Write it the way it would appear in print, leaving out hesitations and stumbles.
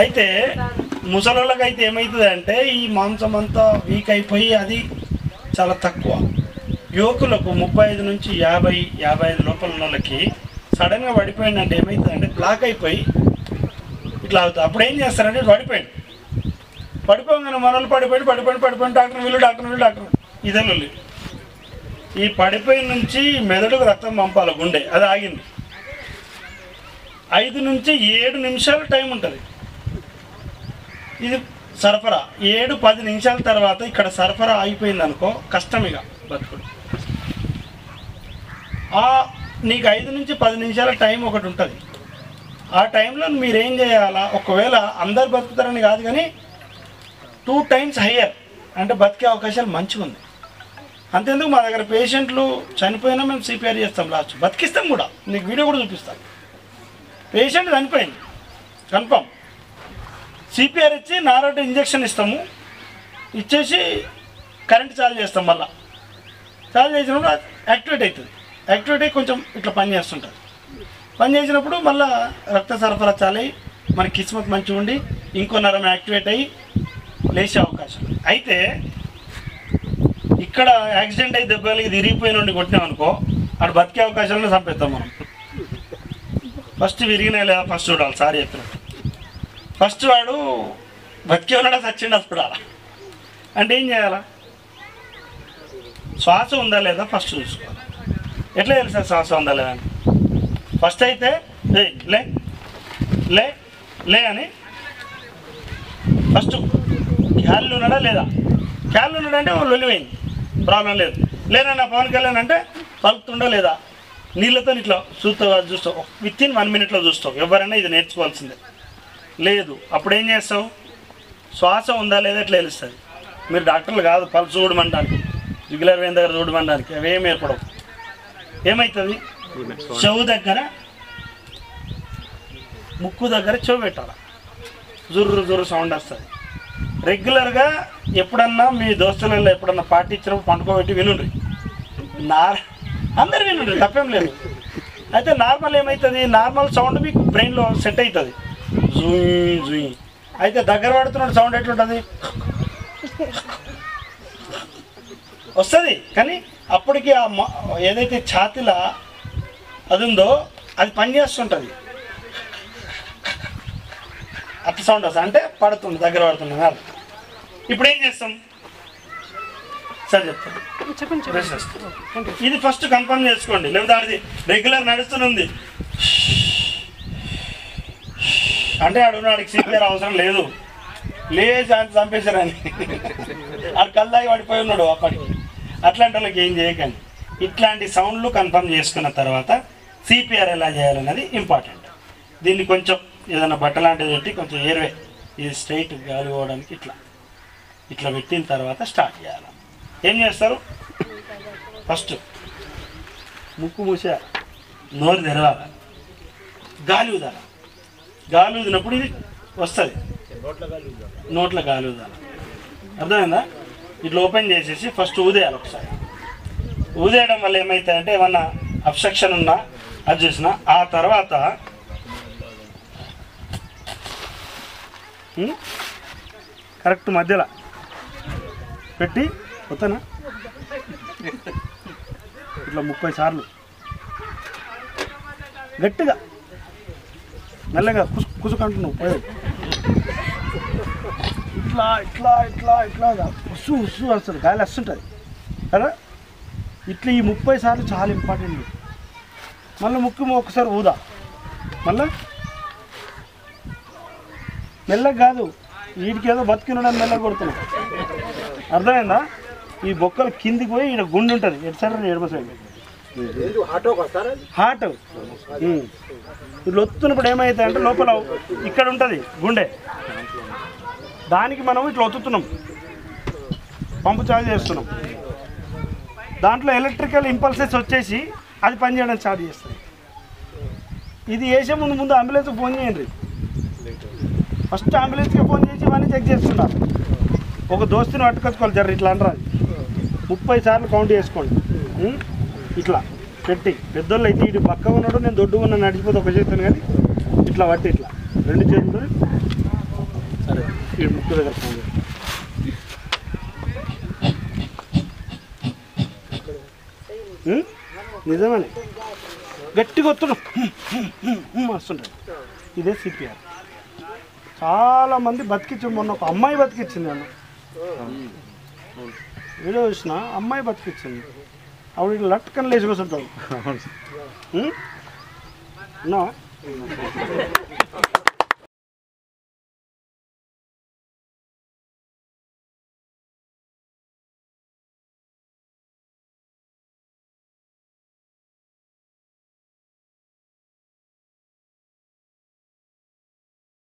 అయితే ముసలోళ్ళకి అయితే ఏమవుతుంది అంటే ఈ మాంసం అంతా వీక్ అయిపోయి అది చాలా తక్కువ. యువకులకు 35 నుంచి 50-55 లోపల ఉన్న వాళ్ళకి సడన్గా పడిపోయిందంటే ఏమవుతుందంటే బ్లాక్ అయిపోయి ఇట్లా అవుతుంది. అప్పుడు ఏం చేస్తారంటే పడిపోగానే మనల్ని పడిపోయి డాక్టర్ ఇదే ఈ పడిపోయిన నుంచి మెదడుకు రక్తం పంపాలి, గుండె అది ఆగింది. 5 నుంచి 7 నిమిషాలు టైం ఉంటుంది ఇది సరఫరా. 7-10 నిమిషాల తర్వాత ఇక్కడ సరఫరా ఆగిపోయింది అనుకో, కష్టం ఇక బతుకుడు. నీకు 5 నుంచి 10 నిమిషాల టైం ఒకటి ఉంటుంది. ఆ టైంలో మీరేం చేయాలా, ఒకవేళ అందరు బతుకుతారని కాదు కానీ 2 times హయ్యర్ అంటే బతికే అవకాశాలు మంచిగా ఉంది. అంతేందుకు మా దగ్గర పేషెంట్లు చనిపోయినా మేము సిపిఆర్ చేస్తాం, లాస్ట్ బతికిస్తాం కూడా. నీకు వీడియో కూడా చూపిస్తాను. పేషెంట్ చనిపోయింది కన్ఫామ్, సిపిఆర్ ఇచ్చి నారోటి ఇంజెక్షన్ ఇస్తాము, ఇచ్చేసి కరెంట్ చార్జ్ చేస్తాం. మళ్ళీ చార్జ్ చేసినప్పుడు యాక్టివేట్ అవుతుంది. యాక్టివేట్ అయ్యి కొంచెం ఇట్లా పని చేస్తుంటుంది. పని చేసినప్పుడు మళ్ళీ రక్త సరఫరా చాలై మన కిస్మత్ మంచిగా ఉండి ఇంకో నరం యాక్టివేట్ అయ్యి లేచే అవకాశం. అయితే ఇక్కడ యాక్సిడెంట్ అయి దెబ్బలకి విరిగిపోయిన నుండి కొట్టినామనుకో, అక్కడ బతికే అవకాశాలను చంపేస్తాం మనం. ఫస్ట్ విరిగినా లేదా ఫస్ట్ చూడాలి. సార్ చెప్పినట్టు ఫస్ట్ వాడు బతికే ఉన్నాడా చచ్చిండా చూడాలా. అంటే ఏం చేయాలా, శ్వాస ఉందా లేదా ఫస్ట్ చూసుకోవాలి. ఎట్లా తెలుసా శ్వాస ఉందా లేదా అని? ఫస్ట్ అయితే లే లే లే అని ఫస్ట్ క్యాళ్ళు ఉన్నాడా లేదా, క్యాళ్ళు ఉన్నాడంటే లొల్లిపోయింది, ప్రాబ్లం లేదు. లేదన్నా పవన్ కళ్యాణ్ అంటే పలుకుతుండా లేదా, నీళ్ళతో ఇట్లా చూస్తావు వితిన్ 1 minute చూస్తావు. ఎవరైనా ఇది నేర్చుకోవాల్సిందే. లేదు అప్పుడు ఏం చేస్తావు, శ్వాస ఉందా లేదా ఎట్లా తెలుస్తుంది. మీరు డాక్టర్లు కాదు పల్స్ చూడమంటానికి, రెగ్యులర్ వేన్ దగ్గర చూడమంటానికి అవేం ఏర్పడవు. ఏమవుతుంది, చెవు దగ్గర ముక్కు దగ్గర చెవు పెట్టాలి, జుర్రు సౌండ్ వస్తుంది. రెగ్యులర్గా ఎప్పుడన్నా మీ దోస్తులలో ఎప్పుడన్నా పార్టీ ఇచ్చినప్పుడు పండుకోబెట్టి వినుండ్రి. అందరు వినుండ్రి, తప్పేం లేదు. అయితే నార్మల్ ఏమవుతుంది, నార్మల్ సౌండ్ మీకు బ్రెయిన్లో సెట్ అవుతుంది, జూయి జూయి. అయితే దగ్గర పడుతున్న సౌండ్ ఎట్లుంటుంది వస్తుంది. కానీ అప్పటికి ఏదైతే ఛాతీలో అది ఉందో అది పనిచేస్తుంటుంది, అట్లా సౌండ్ వస్తుంది. అంటే పడుతుంది, దగ్గర పడుతుంది. ఇప్పుడు ఏం చేస్తాం సార్ చెప్తాను. ఇది ఫస్ట్ కన్ఫర్మ్ చేసుకోండి, లేకపోతే అది రెగ్యులర్ నడుస్తుంది అంటే వాడికి సిపిఆర్ అవసరం లేదు, లేచి చంపేశారని ఆడు కల్లాగి పడిపోయి ఉన్నాడు అప్పటికి. అట్లాంటి వాళ్ళకి ఏం చేయకండి. ఇట్లాంటి సౌండ్లు కన్ఫర్మ్ చేసుకున్న తర్వాత సిపిఆర్ ఎలా చేయాలన్నది ఇంపార్టెంట్. దీన్ని కొంచెం ఏదైనా బట్ట లాంటిది పెట్టి కొంచెం ఎయిర్వే ఇది స్ట్రైట్ గాలి పోవడానికి ఇట్లా పెట్టిన తర్వాత స్టార్ట్ చేయాలి. ఏం చేస్తారు, ఫస్ట్ ముక్కు మూసా, నోరు తెరవాలి, గాలి ఊదాలి. గాలి ఊదినప్పుడు ఇది వస్తుంది, నోట్లో గాలి ఊదాలి. అర్థమైందా? ఇట్లా ఓపెన్ చేసేసి ఫస్ట్ ఊదేయాలి ఒకసారి. ఊదేయడం వల్ల ఏమవుతాయంటే ఏమన్నా అబ్స్ట్రక్షన్ ఉన్నా అది చేసిన ఆ తర్వాత కరెక్ట్ మధ్యలో పెట్టి వస్తానా ఇట్లా 30 సార్లు గట్టిగా మెల్లగా కుసుకంటున్నావు పోయి ఇట్లా ఇట్లా ఇట్లా ఇట్లాగా ఉస్సు ఉస్సు వస్తుంది, గాలి వస్తుంటుంది కదా. ఇట్లా ఈ 30 సార్లు చాలా ఇంపార్టెంట్. మళ్ళీ ముక్కు ఒకసారి ఊదా, మళ్ళీ మెల్లగా కాదు, వీటికి ఏదో బతికినడానికి మెల్లగా కొడుతున్నాం. అర్థమైందా? ఈ బొక్కలు కిందికి పోయి ఇక్కడ గుండె ఉంటుంది, ఎటు సైడ్ ఎడమ సైడ్ హార్ట్. ఇట్లా ఒత్తున్నప్పుడు ఏమవుతుంది అంటే లోపల ఇక్కడ ఉంటుంది గుండె, దానికి మనం ఇట్లా ఒత్తుతున్నాం, పంపు చార్జ్ చేస్తున్నాం. దాంట్లో ఎలక్ట్రికల్ ఇంపల్సెస్ వచ్చేసి అది పనిచేయడం స్టార్ట్ చేస్తుంది. ఇది వేసే ముందు అంబులెన్స్కి ఫోన్ చేయండి. ఫస్ట్ అంబులెన్స్కి ఫోన్ చేసి ఇవన్నీ చెక్ చేస్తున్నారు. ఒక దోస్తుని పట్టుకొచ్చుకోవాలి జర్ర ఇట్లా అంటారు. 30 సార్లు కౌంట్ చేసుకోండి. ఇట్లా పెట్టి పెద్దోళ్ళు అయితే ఇటు పక్క ఉన్నాడు, నేను దొడ్డుగా ఉన్నాను నడిచిపోతే ఒక చేస్తాను, కానీ ఇట్లా పట్టి ఇట్లా 2 చేతులు ఈ ముక్కు దగ్గర ఫోన్ నిజమని గట్టిగా ఒత్తుడు వస్తుంటాయి. ఇదే సిపిఆర్. చాలామంది బతికించి, మొన్న ఒక అమ్మాయి బతికిచ్చింది నన్ను, వీడియో చూసిన అమ్మాయి బతికిచ్చింది. ఆవిడ లట్కని లేచి కూర్చుంటాడు.